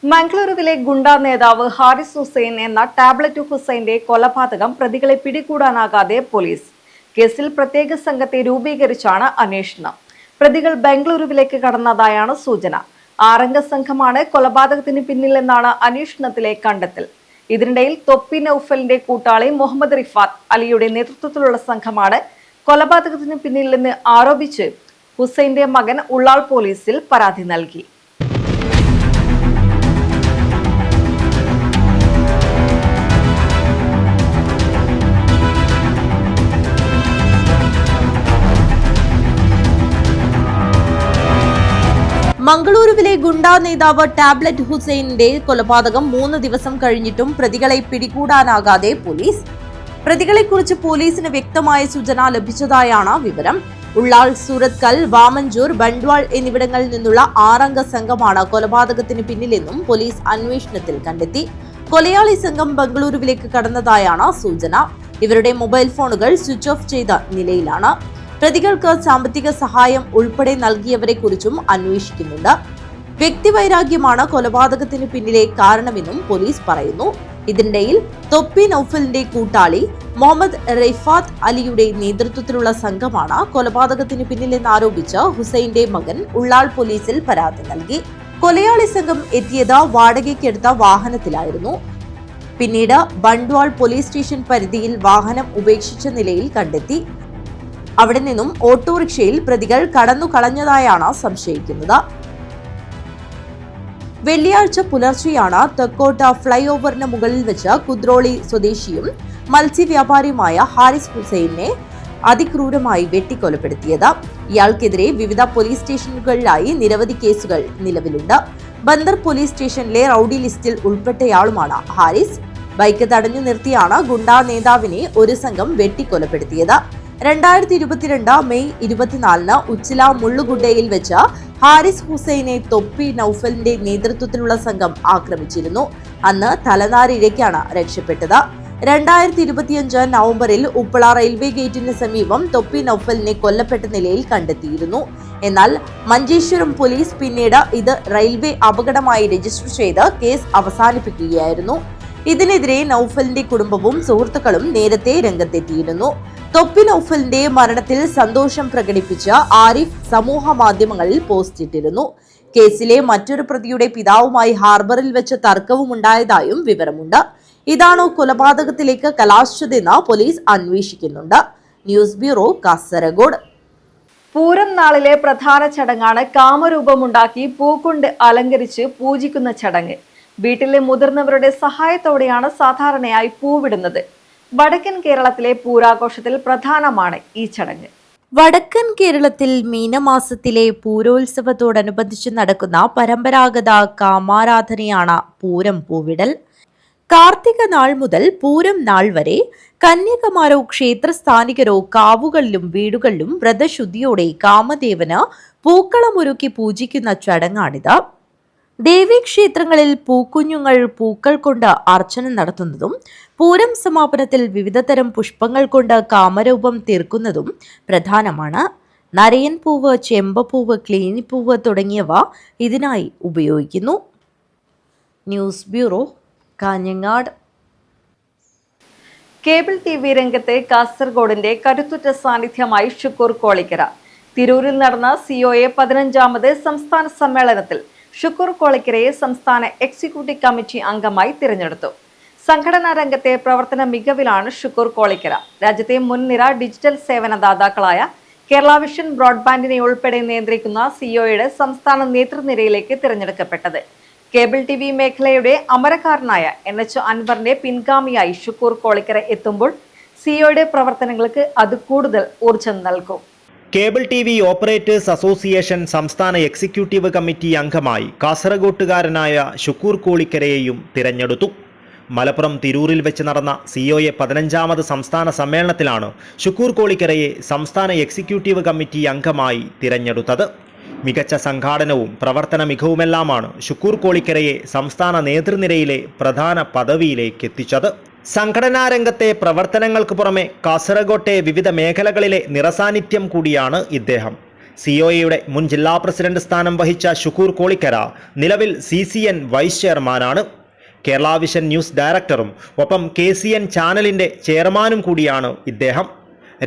Speaker 1: മംഗളൂരുവിലെ ഗുണ്ടാ നേതാവ് ഹാരിസ് ഹുസൈൻ എന്ന ടാബ്ലറ്റ് ഹുസൈന്റെ കൊലപാതകം പ്രതികളെ പിടികൂടാനാകാതെ പോലീസ്. കേസിൽ പ്രത്യേക സംഘത്തെ രൂപീകരിച്ചാണ് അന്വേഷണം. പ്രതികൾ ബംഗളൂരുവിലേക്ക് കടന്നതായാണ് സൂചന. 6-അംഗ സംഘമാണ് കൊലപാതകത്തിന് പിന്നിലെന്നാണ് അന്വേഷണത്തിലെ കണ്ടെത്തൽ. ഇതിനിടയിൽ തൊപ്പി നൌഫലിന്റെ കൂട്ടാളി മുഹമ്മദ് റിഫാത്ത് അലിയുടെ നേതൃത്വത്തിലുള്ള സംഘമാണ് കൊലപാതകത്തിന് പിന്നിലെന്ന് ആരോപിച്ച് ഹുസൈന്റെ മകൻ ഉള്ളാൾ പോലീസിൽ പരാതി നൽകി.
Speaker 4: മംഗളൂരുവിലെ ഗുണ്ടാ നേതാവ് ടാബ്ലറ്റ് ഹുസൈനിന്റെ കൊലപാതകം 3 ദിവസം കഴിഞ്ഞിട്ടും പ്രതികളെ പിടികൂടാനാകാതെ പോലീസ്. പ്രതികളെക്കുറിച്ച് പോലീസിന് വ്യക്തമായ സൂചന ലഭിച്ചതായാണ് വിവരം. ഉള്ളാൾ, സൂറത്കൽ, വാമഞ്ചൂർ, ബണ്ട്വാൾ എന്നിവിടങ്ങളിൽ നിന്നുള്ള 6-അംഗ സംഘമാണ് കൊലപാതകത്തിന് പിന്നിലെന്നും പോലീസ് അന്വേഷണത്തിൽ കണ്ടെത്തി. കൊലയാളി സംഘം ബംഗളൂരുവിലേക്ക് കടന്നതായാണ് സൂചന. ഇവരുടെ മൊബൈൽ ഫോണുകൾ സ്വിച്ച് ഓഫ് ചെയ്ത നിലയിലാണ്. പ്രതികൾക്ക് സാമ്പത്തിക സഹായം ഉൾപ്പെടെ നൽകിയവരെ കുറിച്ചും അന്വേഷിക്കുന്നുണ്ട്. വ്യക്തിവൈരാഗ്യമാണ് കൊലപാതകത്തിന് പിന്നിലെ കാരണമെന്നും പോലീസ് പറയുന്നു. ഇതിനിടയിൽ തൊപ്പി നൌഫലിന്റെ കൂട്ടാളി മുഹമ്മദ് റിഫാത്ത് അലിയുടെ നേതൃത്വത്തിലുള്ള സംഘമാണ് കൊലപാതകത്തിന് പിന്നിലെന്നാരോപിച്ച് ഹുസൈന്റെ മകൻ ഉള്ളാൾ പോലീസിൽ പരാതി നൽകി. കൊലയാളി സംഘം എത്തിയത് വാടകയ്ക്കെടുത്ത വാഹനത്തിലായിരുന്നു. പിന്നീട് ബണ്ട്വാൾ പോലീസ് സ്റ്റേഷൻ പരിധിയിൽ വാഹനം ഉപേക്ഷിച്ച നിലയിൽ കണ്ടെത്തി. അവിടെ നിന്നും ഓട്ടോറിക്ഷയിൽ പ്രതികൾ കടന്നു കളഞ്ഞതായാണ് സംശയിക്കുന്നത്. വെള്ളിയാഴ്ച പുലർച്ചെയാണ് തെക്കോട്ട ഫ്ലൈ ഓവറിന് മുകളിൽ വെച്ച് കുദ്രോളി സ്വദേശിയും മത്സ്യവ്യാപാരിയുമായ ഹാരിസ് ഹുസൈനെ അതിക്രൂരമായി വെട്ടിക്കൊലപ്പെടുത്തിയത്. ഇയാൾക്കെതിരെ വിവിധ പോലീസ് സ്റ്റേഷനുകളിലായി നിരവധി കേസുകൾ നിലവിലുണ്ട്. ബന്ദർ പോലീസ് സ്റ്റേഷനിലെ റൌഡി ലിസ്റ്റിൽ ഉൾപ്പെട്ടയാളുമാണ് ഹാരിസ്. ബൈക്ക് തടഞ്ഞു നിർത്തിയാണ് ഗുണ്ടാ നേതാവിനെ ഒരു സംഘം വെട്ടിക്കൊലപ്പെടുത്തിയത്. 2022 മെയ് 24-ന് ഉച്ചില മുള്ളുഗുഡയിൽ വെച്ച് ഹാരിസ് ഹുസൈനെ തൊപ്പി നൌഫലിന്റെ നേതൃത്വത്തിലുള്ള സംഘം ആക്രമിച്ചിരുന്നു. അന്ന് തലനാരിഴയ്ക്കാണ് രക്ഷപ്പെട്ടത്. 2025 നവംബറിൽ ഉപ്പള റെയിൽവേ ഗേറ്റിന് സമീപം തൊപ്പി നൌഫലിനെ കൊല്ലപ്പെട്ട നിലയിൽ കണ്ടെത്തിയിരുന്നു. എന്നാൽ മഞ്ചേശ്വരം പോലീസ് പിന്നീട് ഇത് റെയിൽവേ അപകടമായി രജിസ്റ്റർ ചെയ്ത് കേസ് അവസാനിപ്പിക്കുകയായിരുന്നു. ഇതിനെതിരെ നൌഫലിന്റെ കുടുംബവും സുഹൃത്തുക്കളും നേരത്തെ രംഗത്തെത്തിയിരുന്നു. തൊപ്പി നൌഫലിന്റെ മരണത്തിൽ സന്തോഷം പ്രകടിപ്പിച്ച ആരിഫ് സമൂഹ മാധ്യമങ്ങളിൽ പോസ്റ്റ് ഇട്ടിരുന്നു. കേസിലെ മറ്റൊരു പ്രതിയുടെ പിതാവുമായി ഹാർബറിൽ വെച്ച് തർക്കവും ഉണ്ടായതായും വിവരമുണ്ട്. ഇതാണോ കൊലപാതകത്തിലേക്ക് കലാശിച്ചതെന്ന് പോലീസ് അന്വേഷിക്കുന്നുണ്ട്. News bureau, Kasaragod.
Speaker 1: പൂരം നാളിലെ പ്രധാന ചടങ്ങാണ് കാമരൂപമുണ്ടാക്കി പൂക്കൊണ്ട് അലങ്കരിച്ച് പൂജിക്കുന്ന ചടങ്ങ്. വീട്ടിലെ മുതിർന്നവരുടെ സഹായത്തോടെയാണ് സാധാരണയായി പൂവിടുന്നത്. വടക്കൻ കേരളത്തിലെ പൂരാഘോഷത്തിൽ പ്രധാനമാണ് ഈ ചടങ്ങ്.
Speaker 4: വടക്കൻ കേരളത്തിൽ മീനമാസത്തിലെ പൂരോത്സവത്തോടനുബന്ധിച്ച് നടക്കുന്ന പരമ്പരാഗത കാമാരാധനയാണ് പൂരം പൂവിടൽ. കാർത്തിക നാൾ മുതൽ പൂരം നാൾ വരെ കന്യകമാരോ ക്ഷേത്രസ്ഥാനികരോ കാവുകളിലും വീടുകളിലും വ്രതശുദ്ധിയോടെ കാമദേവന് പൂക്കളമൊരുക്കി പൂജിക്കുന്ന ചടങ്ങാണിത്. ദേവീക്ഷേത്രങ്ങളിൽ പൂക്കുഞ്ഞുങ്ങൾ പൂക്കൾ കൊണ്ട് അർച്ചന നടത്തുന്നതും പൂരം സമാപനത്തിൽ വിവിധതരം പുഷ്പങ്ങൾ കൊണ്ട് കാമരൂപം തീർക്കുന്നതും പ്രധാനമാണ്. നരയൻ പൂവ്, ചെമ്പപ്പൂവ്, ക്ലീനിപ്പൂവ് തുടങ്ങിയവ ഇതിനായി ഉപയോഗിക്കുന്നു. News bureau, Kanhangad.
Speaker 1: Cable TV രംഗത്തെ കാസർഗോഡിന്റെ കരുത്തുറ്റ സാന്നിധ്യമായി ഷുക്കൂർ കോളിക്കര. തിരൂരിൽ നടന്ന COA 15ാമത് സംസ്ഥാന സമ്മേളനത്തിൽ ഷുക്കൂർ കോളിക്കരയെ സംസ്ഥാന എക്സിക്യൂട്ടീവ് കമ്മിറ്റി അംഗമായി തിരഞ്ഞെടുത്തു. സംഘടനാ രംഗത്തെ പ്രവർത്തന മികവിലാണ് ഷുക്കൂർ കോളിക്കര രാജ്യത്തെ മുൻനിര ഡിജിറ്റൽ സേവനദാതാക്കളായ കേരള വിഷൻ ബ്രോഡ്ബാൻഡിനെ ഉൾപ്പെടെ നിയന്ത്രിക്കുന്ന COAയുടെ സംസ്ഥാന നേതൃനിരയിലേക്ക് തിരഞ്ഞെടുക്കപ്പെട്ടത്. കേബിൾ TV മേഖലയുടെ അമരക്കാരനായ NH അൻവറിന്റെ പിൻഗാമിയായി ഷുക്കൂർ കോളിക്കര എത്തുമ്പോൾ COAയുടെ പ്രവർത്തനങ്ങൾക്ക് അത് കൂടുതൽ ഊർജം നൽകും.
Speaker 3: കേബിൾ TV ഓപ്പറേറ്റേഴ്സ് അസോസിയേഷൻ സംസ്ഥാന എക്സിക്യൂട്ടീവ് കമ്മിറ്റി അംഗമായി കാസർഗോട്ടുകാരനായ ഷുക്കൂർ കോളിക്കരയെയും തിരഞ്ഞെടുത്തു. മലപ്പുറം തിരൂരിൽ വെച്ച് നടന്ന COA 15ാമത് സംസ്ഥാന സമ്മേളനത്തിലാണ് ഷുക്കൂർ കോളിക്കരയെ സംസ്ഥാന എക്സിക്യൂട്ടീവ് കമ്മിറ്റി അംഗമായി തിരഞ്ഞെടുത്തത്. മികച്ച സംഘാടനവും പ്രവർത്തന മികവുമെല്ലാമാണ് ഷുക്കൂർ കോളിക്കരയെ സംസ്ഥാന നേതൃനിരയിലെ പ്രധാന പദവിയിലേക്ക് എത്തിച്ചത്. സംഘടനാ രംഗത്തെ പ്രവർത്തനങ്ങൾക്ക് പുറമെ കാസർഗോട്ടെ വിവിധ മേഖലകളിലെ നിറസാന്നിധ്യം കൂടിയാണ് ഇദ്ദേഹം. COAയുടെ മുൻ ജില്ലാ പ്രസിഡന്റ് സ്ഥാനം വഹിച്ച ഷുക്കൂർ കോളിക്കര നിലവിൽ CCN വൈസ് ചെയർമാനാണ്. കേരള വിഷൻ ന്യൂസ് ഡയറക്ടറും ഒപ്പം KCN ചാനലിന്റെ ചെയർമാനും കൂടിയാണ് ഇദ്ദേഹം.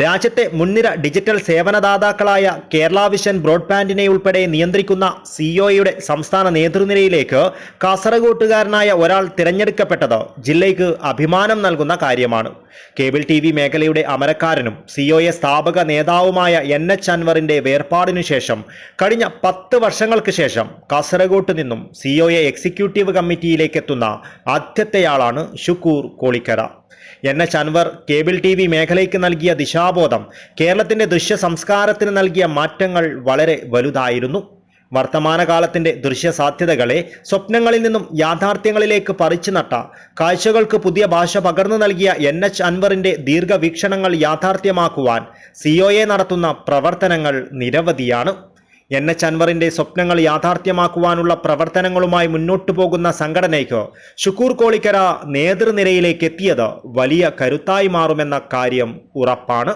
Speaker 3: രാജ്യത്തെ മുൻനിര ഡിജിറ്റൽ സേവനദാതാക്കളായ കേരള വിഷൻ ബ്രോഡ്ബാൻഡിനെ ഉൾപ്പെടെ നിയന്ത്രിക്കുന്ന COAയുടെ സംസ്ഥാന നേതൃനിരയിലേക്ക് കാസർഗോട്ടുകാരനായ ഒരാൾ തിരഞ്ഞെടുക്കപ്പെട്ടത് ജില്ലയ്ക്ക് അഭിമാനം നൽകുന്ന കാര്യമാണ്. കേബിൾ TV മേഖലയുടെ അമരക്കാരനും COA സ്ഥാപക നേതാവുമായ NH അൻവറിന്റെ വേർപാടിനു ശേഷം കഴിഞ്ഞ 10 വർഷങ്ങൾക്ക് ശേഷം കാസർഗോട്ട് നിന്നും COA എക്സിക്യൂട്ടീവ് കമ്മിറ്റിയിലേക്ക് എത്തുന്ന ആദ്യത്തെയാളാണ് Shukoor Kolikkara. NH Anwar cable TV മേഖലയ്ക്ക് നൽകിയ ദിശാബോധം കേരളത്തിന്റെ ദൃശ്യ സംസ്കാരത്തിന് നൽകിയ മാറ്റങ്ങൾ വളരെ വലുതായിരുന്നു. വർത്തമാനകാലത്തിന്റെ ദൃശ്യ സാധ്യതകളെ സ്വപ്നങ്ങളിൽ നിന്നും യാഥാർത്ഥ്യങ്ങളിലേക്ക് പറിച്ചു നട്ട, കാഴ്ചകൾക്ക് പുതിയ ഭാഷ പകർന്നു നൽകിയ NH അൻവറിന്റെ ദീർഘവീക്ഷണങ്ങൾ യാഥാർത്ഥ്യമാക്കുവാൻ COA നടത്തുന്ന പ്രവർത്തനങ്ങൾ നിരവധിയാണ്. NH അൻവറിന്റെ സ്വപ്നങ്ങൾ യാഥാർത്ഥ്യമാക്കുവാനുള്ള പ്രവർത്തനങ്ങളുമായി മുന്നോട്ടു പോകുന്ന സംഘടനയ്ക്ക് ഷുക്കൂർ കോളിക്കര നേതൃനിരയിലേക്ക് എത്തിയത് വലിയ കരുത്തായി മാറുമെന്ന കാര്യം ഉറപ്പാണ്.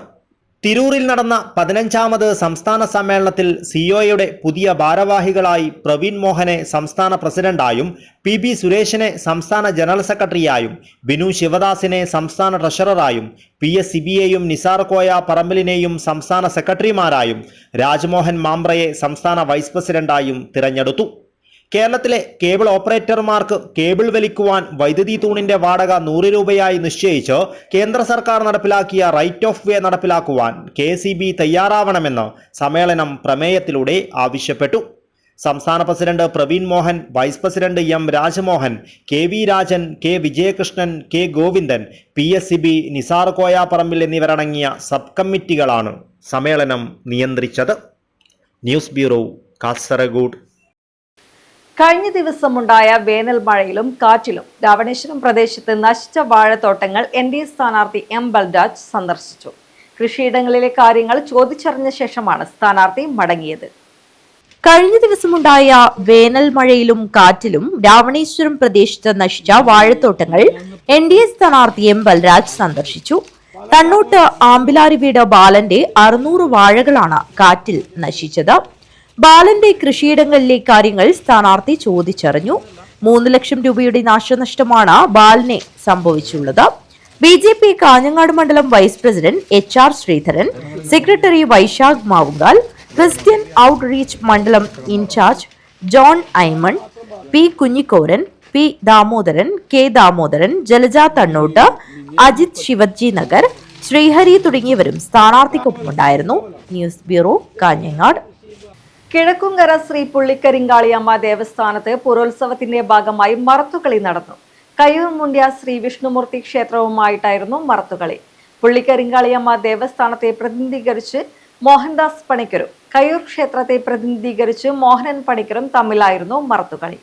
Speaker 3: തിരൂരിൽ നടന്ന 15ാമത് സംസ്ഥാന സമ്മേളനത്തിൽ COAയുടെ പുതിയ ഭാരവാഹികളായി പ്രവീൺ മോഹനെ സംസ്ഥാന പ്രസിഡന്റായും PB സുരേഷിനെ സംസ്ഥാന ജനറൽ സെക്രട്ടറിയായും ബിനു ശിവദാസിനെ സംസ്ഥാന ട്രഷററായും PS സിബിയെയും നിസാർ കോയ പറമ്പലിനെയും സംസ്ഥാന സെക്രട്ടറിമാരായും രാജ്മോഹൻ മാമ്പ്രയെ സംസ്ഥാന വൈസ് പ്രസിഡന്റായും തിരഞ്ഞെടുത്തു. കേരളത്തിലെ കേബിൾ ഓപ്പറേറ്റർമാർക്ക് കേബിൾ വലിക്കുവാൻ വൈദ്യുതി തൂണിന്റെ വാടക 100 രൂപയായി നിശ്ചയിച്ച് കേന്ദ്ര സർക്കാർ നടപ്പിലാക്കിയ റൈറ്റ് ഓഫ് വേ നടപ്പിലാക്കുവാൻ KCB തയ്യാറാവണമെന്ന് സമ്മേളനം പ്രമേയത്തിലൂടെ ആവശ്യപ്പെട്ടു. സംസ്ഥാന president Praveen Mohan, vice president M Rajmohan, KV Rajan, K Vijayakrishnan, K Govindan, PS Sibi, Nisar Koya Parambil എന്നിവരടങ്ങിയ സബ് കമ്മിറ്റികളാണ് സമ്മേളനം നിയന്ത്രിച്ചത്. News bureau, Kasaragod.
Speaker 1: കഴിഞ്ഞ ദിവസമുണ്ടായ വേനൽ മഴയിലും കാറ്റിലും രാവണേശ്വരം പ്രദേശത്ത് നശിച്ച വാഴത്തോട്ടങ്ങൾ NDA സ്ഥാനാർത്ഥി M ബൽരാജ് സന്ദർശിച്ചു. കൃഷിയിടങ്ങളിലെ കാര്യങ്ങൾ ചോദിച്ചറിഞ്ഞ ശേഷമാണ് സ്ഥാനാർത്ഥി മടങ്ങിയത്.
Speaker 4: കഴിഞ്ഞ ദിവസമുണ്ടായ വേനൽ മഴയിലും കാറ്റിലും രാവണേശ്വരം പ്രദേശത്ത് നശിച്ച വാഴത്തോട്ടങ്ങൾ NDA സ്ഥാനാർത്ഥി M ബൽരാജ് സന്ദർശിച്ചു. തണ്ണോട്ട് ആമ്പിലാരി വീട് ബാലന്റെ 600 വാഴകളാണ് കാറ്റിൽ നശിച്ചത്. ബാലന്റെ കൃഷിയിടങ്ങളിലെ കാര്യങ്ങൾ സ്ഥാനാർത്ഥി ചോദിച്ചറിഞ്ഞു. 3 ലക്ഷം രൂപയുടെ നാശനഷ്ടമാണ് ബാലനെ സംഭവിച്ചുള്ളത്. BJP കാഞ്ഞങ്ങാട് മണ്ഡലം vice president HR Sreedharan, secretary Vaishakh Mavungal, Christian outreach മണ്ഡലം in charge John Aimon, P Kunhikoran, P Damodaran, K Damodaran, Jalaja Thannott, Ajith Shivaji Nagar, Sreehari തുടങ്ങിയവരും സ്ഥാനാർത്ഥിക്കൊപ്പമുണ്ടായിരുന്നു. News bureau, Kanhangad.
Speaker 1: കിഴക്കുംകര ശ്രീ പുള്ളിക്കരിങ്കാളിയമ്മ ദേവസ്ഥാനത്ത് പൂരോത്സവത്തിന്റെ ഭാഗമായി മറത്തുകളി നടന്നു. കയ്യൂർ മുണ്ട്യ ശ്രീ വിഷ്ണുമൂർത്തി ക്ഷേത്രവുമായിട്ടായിരുന്നു മറത്തുകളി. പുള്ളിക്കരിങ്കാളിയമ്മ ദേവസ്ഥാനത്തെ പ്രതിനിധീകരിച്ച് മോഹൻദാസ് പണിക്കരും കയ്യൂർ ക്ഷേത്രത്തെ പ്രതിനിധീകരിച്ച് മോഹനൻ പണിക്കരും തമ്മിലായിരുന്നു മറത്തുകളി.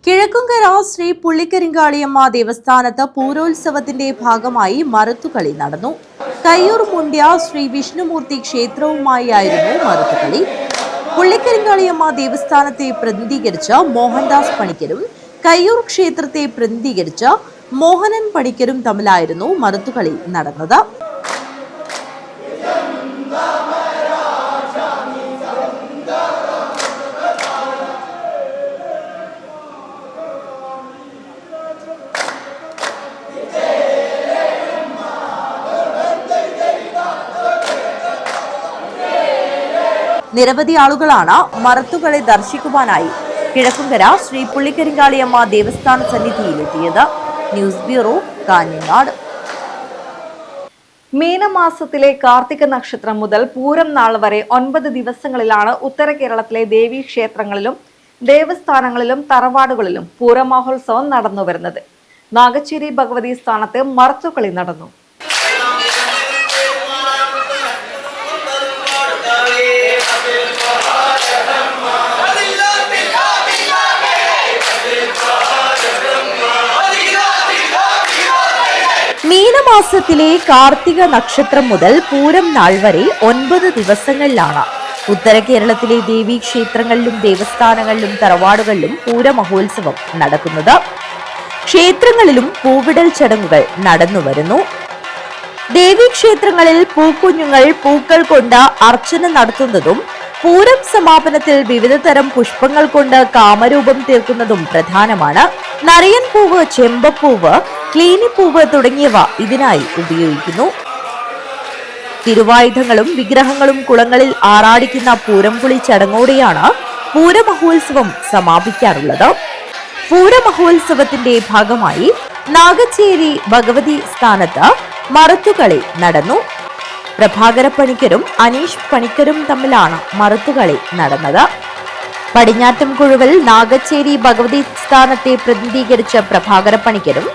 Speaker 4: കിഴക്കുംകര ശ്രീ പുള്ളിക്കരിങ്കാളിയമ്മ ദേവസ്ഥാനത്ത് പൂരോത്സവത്തിന്റെ ഭാഗമായി മറുത്തുകളി നടന്നു. കയ്യൂർ മുണ്ട്യ ശ്രീ വിഷ്ണുമൂർത്തി ക്ഷേത്രവുമായിരുന്നു മറുത്തുകളി. പുള്ളിക്കരിങ്കാളിയമ്മ ദേവസ്ഥാനത്തെ പ്രതിനിധീകരിച്ച മോഹൻദാസ് പണിക്കരും കയ്യൂർ ക്ഷേത്രത്തെ പ്രതിനിധീകരിച്ച മോഹനൻ പണിക്കരും തമ്മിലായിരുന്നു മറുത്തുകളി നടന്നത്. നിരവധി ആളുകളാണ് മറത്തുകളെ ദർശിക്കുവാനായി കിഴക്കുംകര ശ്രീ പുള്ളിക്കരിങ്കാളിയമ്മ ദേവസ്ഥാന സന്നിധിയിലെത്തിയത്. News bureau, Kanhangad.
Speaker 1: മീനമാസത്തിലെ കാർത്തിക നക്ഷത്രം മുതൽ പൂരം നാൾ വരെ 9 ദിവസങ്ങളിലാണ് ഉത്തര കേരളത്തിലെ ദേവീ ക്ഷേത്രങ്ങളിലും ദേവസ്ഥാനങ്ങളിലും തറവാടുകളിലും പൂരമഹോത്സവം നടന്നുവരുന്നത്. നാഗച്ചേരി ഭഗവതി സ്ഥാനത്ത് മറത്തുകളി നടന്നു.
Speaker 4: മീനമാസത്തിലെ കാർത്തിക നക്ഷത്രം മുതൽ പൂരം നാൾ വരെ 9 ദിവസങ്ങളിലാണ് ഉത്തര കേരളത്തിലെ ദേവീ ക്ഷേത്രങ്ങളിലും ദേവസ്ഥാനങ്ങളിലും തറവാടുകളിലും പൂരമഹോത്സവം നടക്കുന്നത്. ക്ഷേത്രങ്ങളിലും പൂവിടൽ ചടങ്ങുകൾ നടന്നുവരുന്നു. ദേവീക്ഷേത്രങ്ങളിൽ പൂക്കുഞ്ഞുങ്ങൾ പൂക്കൾ കൊണ്ട് അർച്ചന നടത്തുന്നതും പൂരം സമാപനത്തിൽ വിവിധ തരം പുഷ്പങ്ങൾ കൊണ്ട് കാമരൂപം തീർക്കുന്നതും പ്രധാനമാണ്. നരയൻ പൂവ്, ചെമ്പപ്പൂവ്, ക്ലീനിപ്പൂവ് തുടങ്ങിയവ ഇതിനായി ഉപയോഗിക്കുന്നു. തിരുവായുധങ്ങളും വിഗ്രഹങ്ങളും കുളങ്ങളിൽ ആറാടിക്കുന്ന പൂരംകുളി ചടങ്ങോടെയാണ് പൂരമഹോത്സവം സമാപിക്കാറുള്ളത്. പൂരമഹോത്സവത്തിന്റെ ഭാഗമായി നാഗച്ചേരി ഭഗവതി സ്ഥാനത്ത് മറുത്തുകളി നടന്നു. പ്രഭാകര പണിക്കരും അനീഷ് പണിക്കരും തമ്മിലാണ് മറുത്തുകളി നടന്നത്. പടിഞ്ഞാറ്റം കുഴുവൽ നാഗച്ചേരി ഭഗവതി സ്ഥാനത്തെ പ്രതിനിധീകരിച്ച പ്രഭാകര പണിക്കരും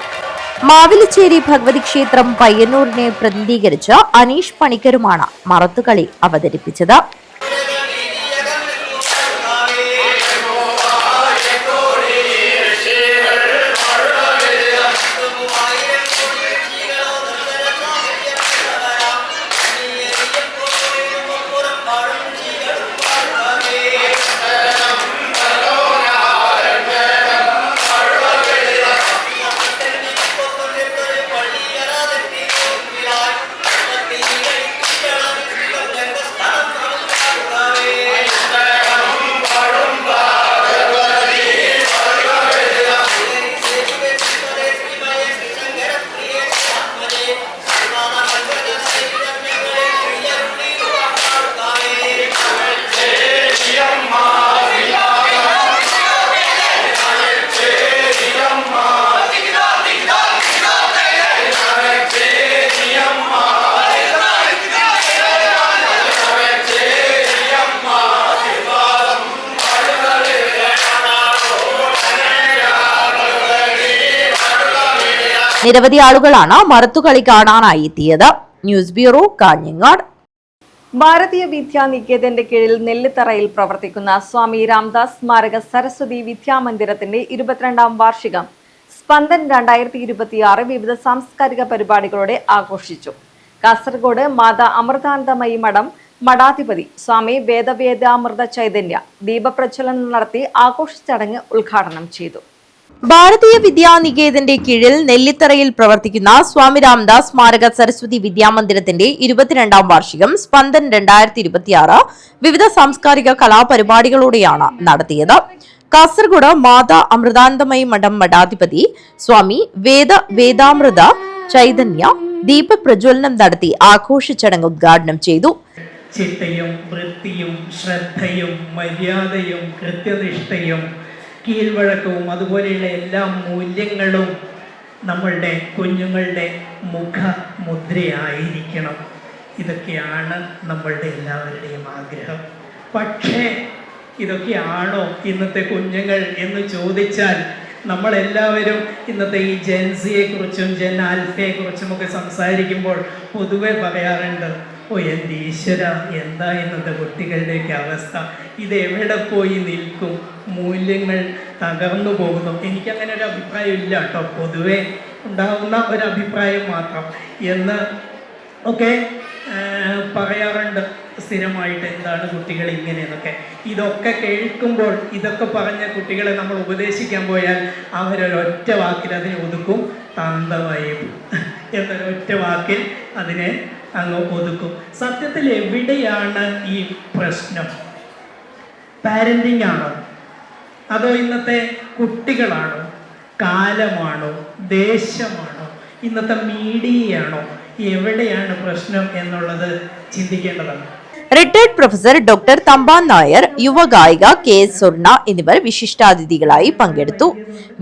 Speaker 4: മാവിലിച്ചേരി ഭഗവതി ക്ഷേത്രം പയ്യന്നൂരിനെ പ്രതിനിധീകരിച്ച അനീഷ് പണിക്കരുമാണ് മറുത്തുകളി അവതരിപ്പിച്ചത്. നിരവധി ആളുകളാണ് മറുത്തുകളി കാണാനായി എത്തിയത്. News bureau, Kanhangad.
Speaker 1: ഭാരതീയ വിദ്യാനികേതന്റെ കീഴിൽ നെല്ലിത്തറയിൽ പ്രവർത്തിക്കുന്ന സ്വാമി രാംദാസ് സ്മാരക സരസ്വതി വിദ്യാമന്ദിരത്തിന്റെ 22ാം വാർഷികം സ്പന്ദൻ 2026 വിവിധ സാംസ്കാരിക പരിപാടികളോടെ ആഘോഷിച്ചു. കാസർഗോഡ് മാതാ അമൃതാനന്ദമയി മഠം മഠാധിപതി സ്വാമി വേദവേദാമൃത ചൈതന്യ ദീപപ്രജ്വലനം നടത്തി ആഘോഷ ചടങ്ങ് ഉദ്ഘാടനം ചെയ്തു.
Speaker 4: ഭാരതീയ വിദ്യാനികേതന്റെ കീഴിൽ നെല്ലിത്തറയിൽ പ്രവർത്തിക്കുന്ന സ്വാമി രാംദാസ് സ്മാരക സരസ്വതി വിദ്യാമന്ദിരത്തിന്റെ 22ാം വാർഷികം സ്പന്ദൻ 2026 വിവിധ സാംസ്കാരിക കലാപരിപാടികളോടെയാണ് നടത്തിയത്. കാസർഗോഡ് മാതാ അമൃതാനന്ദമയി മഠം മഠാധിപതി സ്വാമി വേദാമൃത ചൈതന്യ ദീപപ്രജ്വലനം നടത്തി ആഘോഷ ചടങ്ങ് ഉദ്ഘാടനം ചെയ്തു.
Speaker 8: ചിട്ടയും വൃത്തിയും ശ്രദ്ധയും മര്യാദയും കൃത്യനിഷ്ഠയും കീഴ്വഴക്കവും അതുപോലെയുള്ള എല്ലാ മൂല്യങ്ങളും നമ്മളുടെ കുഞ്ഞുങ്ങളുടെ മുഖമുദ്രയായിരിക്കണം. ഇതൊക്കെയാണ് നമ്മളുടെ എല്ലാവരുടെയും ആഗ്രഹം. പക്ഷേ ഇതൊക്കെയാണോ ഇന്നത്തെ കുഞ്ഞുങ്ങൾ എന്ന് ചോദിച്ചാൽ നമ്മളെല്ലാവരും ഇന്നത്തെ ഈ ജെൻസിയെക്കുറിച്ചും ജെൻ ആൽഫയെക്കുറിച്ചുമൊക്കെ സംസാരിക്കുമ്പോൾ പൊതുവെ പറയാറുണ്ട്, ഓ എൻ്റെ ഈശ്വര, എന്താ ഇന്നത്തെ കുട്ടികളുടെയൊക്കെ അവസ്ഥ, ഇതെവിടെ പോയി നിൽക്കും, മൂല്യങ്ങൾ തകർന്നു പോകുന്നു. എനിക്കങ്ങനെ ഒരു അഭിപ്രായം ഇല്ല കേട്ടോ, പൊതുവെ ഉണ്ടാകുന്ന ഒരു അഭിപ്രായം മാത്രം എന്ന് ഒക്കെ പറയാറുണ്ട് സ്ഥിരമായിട്ട്. എന്താണ് കുട്ടികൾ ഇങ്ങനെയെന്നൊക്കെ. ഇതൊക്കെ കേൾക്കുമ്പോൾ ഇതൊക്കെ പറഞ്ഞ കുട്ടികളെ നമ്മൾ ഉപദേശിക്കാൻ പോയാൽ അവരൊരൊറ്റ വാക്കിൽ അതിനെ ഒതുക്കും, തന്തവയും എന്നൊരൊറ്റ വാക്കിൽ അതിനെ അങ്ങ് ഒതുക്കും. സത്യത്തിൽ എവിടെയാണ് ഈ പ്രശ്നം? പാരന്റിങ് ആണോ, അതോ ഇന്നത്തെ കുട്ടികളാണോ, കാലമാണോ, ദേശമാണോ, ഇന്നത്തെ മീഡിയയാണോ? എവിടെയാണ് പ്രശ്നം എന്നുള്ളത് ചിന്തിക്കേണ്ടതാണ്.
Speaker 4: Retired professor doctor Thampan Nair, യുവഗായിക KS സുർണ എന്നിവർ വിശിഷ്ടാതിഥികളായി പങ്കെടുത്തു.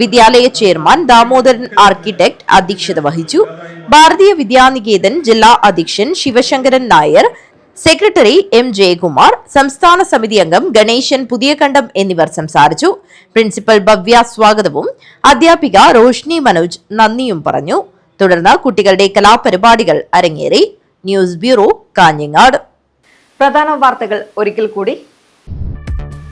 Speaker 4: വിദ്യാലയ ചെയർമാൻ ദാമോദരൻ ആർക്കിടെക്ട് അധ്യക്ഷത വഹിച്ചു. ഭാരതീയ വിദ്യാനികേതൻ ജില്ലാ അധ്യക്ഷൻ ശിവശങ്കരൻ നായർ, സെക്രട്ടറി M ജയകുമാർ, സംസ്ഥാന സമിതി അംഗം ഗണേശൻ പുതിയകണ്ഠം എന്നിവർ സംസാരിച്ചു. പ്രിൻസിപ്പൽ ഭവ്യ സ്വാഗതവും അധ്യാപിക റോഷ്നി മനോജ് നന്ദിയും പറഞ്ഞു. തുടർന്ന് കുട്ടികളുടെ കലാപരിപാടികൾ അരങ്ങേറി. News bureau, Kanhangad.
Speaker 1: പ്രധാന വാർത്തകൾ ഒരിക്കൽ കൂടി.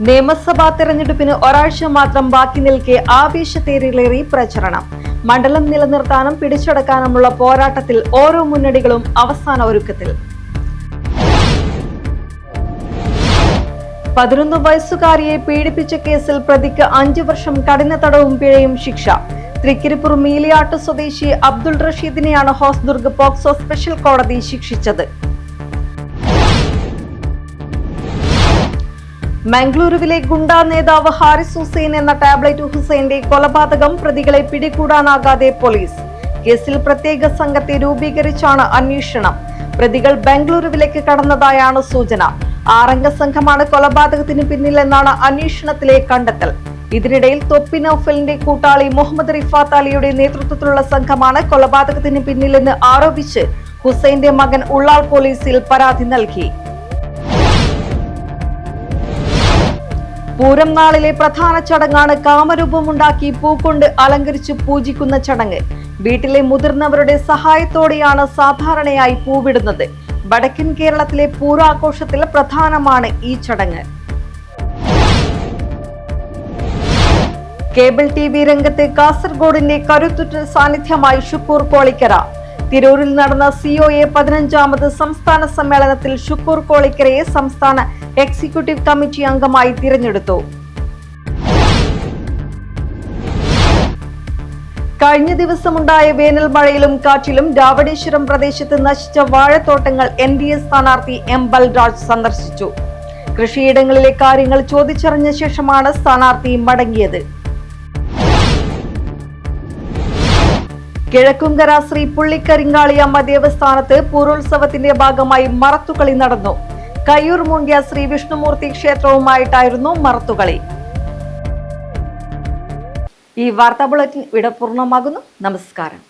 Speaker 1: നിയമസഭാ തെരഞ്ഞെടുപ്പിന് ഒരാഴ്ച മാത്രം ബാക്കി നിൽക്കെ ആവേശത്തേറിലേറി പ്രചരണം. മണ്ഡലം നിലനിർത്താനും പിടിച്ചടക്കാനുമുള്ള പോരാട്ടത്തിൽ ഓരോ മുന്നണികളും അവസാന ഒരുക്കത്തിൽ. 11 വയസ്സുകാരിയെ പീഡിപ്പിച്ച കേസിൽ പ്രതിക്ക് 5 വർഷം കഠിന തടവും പിഴയും ശിക്ഷ. തൃക്കരിപ്പൂർ മീലിയാട്ട് സ്വദേശി അബ്ദുൾ റഷീദിനെയാണ് ഹോസ്ദുർഗ് പോക്സോ സ്പെഷ്യൽ കോടതി ശിക്ഷിച്ചത്. മംഗളൂരുവിലെ ഗുണ്ടാ നേതാവ് ഹാരിസ് ഹുസൈൻ എന്ന ടാബ്ലറ്റ് ഹുസൈന്റെ കൊലപാതകം പ്രതികളെ പിടികൂടാനാകാതെ പോലീസ്. കേസിൽ പ്രത്യേക സംഘത്തെ രൂപീകരിച്ചാണ് അന്വേഷണം. പ്രതികൾ ബംഗളൂരുവിലേക്ക് കടന്നതായാണ് സൂചന. 6 അംഗ സംഘമാണ് കൊലപാതകത്തിന് പിന്നിലെന്നാണ് അന്വേഷണത്തിലെ കണ്ടെത്തൽ. ഇതിനിടയിൽ തൊപ്പി നൌഫലിന്റെ കൂട്ടാളി മുഹമ്മദ് റിഫാത്ത് അലിയുടെ നേതൃത്വത്തിലുള്ള സംഘമാണ് കൊലപാതകത്തിന് പിന്നിലെന്ന് ആരോപിച്ച് ഹുസൈന്റെ മകൻ ഉള്ളാൾ പോലീസിൽ പരാതി നൽകി. പൂരം നാളിലെ പ്രധാന ചടങ്ങാണ് കാമരൂപമുണ്ടാക്കി പൂക്കൊണ്ട് അലങ്കരിച്ച് പൂജിക്കുന്ന ചടങ്ങ്. വീട്ടിലെ മുതിർന്നവരുടെ സഹായത്തോടെയാണ് സാധാരണയായി പൂവിടുന്നത്. വടക്കൻ കേരളത്തിലെ പൂരാഘോഷത്തിൽ പ്രധാനമാണ് ഈ ചടങ്ങ്. കേബിൾ TV രംഗത്ത് കാസർഗോഡിന്റെ കരുത്തുറ്റ സാന്നിധ്യമായി ഷുക്കൂർ കോളിക്കര. തിരൂരിൽ നടന്ന COA 15ാമത് സംസ്ഥാന സമ്മേളനത്തിൽ ഷുക്കൂർ കോളിക്കരയെ സംസ്ഥാന എക്സിക്യൂട്ടീവ് കമ്മിറ്റി അംഗമായി തിരഞ്ഞെടുത്തു. കഴിഞ്ഞ ദിവസമുണ്ടായ വേനൽ മഴയിലും കാറ്റിലും രാവണേശ്വരം പ്രദേശത്ത് നശിച്ച വാഴത്തോട്ടങ്ങൾ NDA സ്ഥാനാർത്ഥി M ബൽരാജ് സന്ദർശിച്ചു. കൃഷിയിടങ്ങളിലെ കാര്യങ്ങൾ ചോദിച്ചറിഞ്ഞ ശേഷമാണ് സ്ഥാനാർത്ഥി മടങ്ങിയത്. കിഴക്കുംകര ശ്രീ പുള്ളിക്കരിങ്കാളിയമ്മ ദേവസ്ഥാനത്ത് പൂരോത്സവത്തിന്റെ ഭാഗമായി മറത്തുകളി നടന്നു. കയ്യൂർ മുണ്ടിയ ശ്രീ വിഷ്ണുമൂർത്തി ക്ഷേത്രവുമായിട്ടായിരുന്നു മറത്തുകളി. ഈ വാർത്താ ബുള്ളറ്റിൻ ഇവിടെ പൂർണ്ണമാകുന്നു. നമസ്കാരം.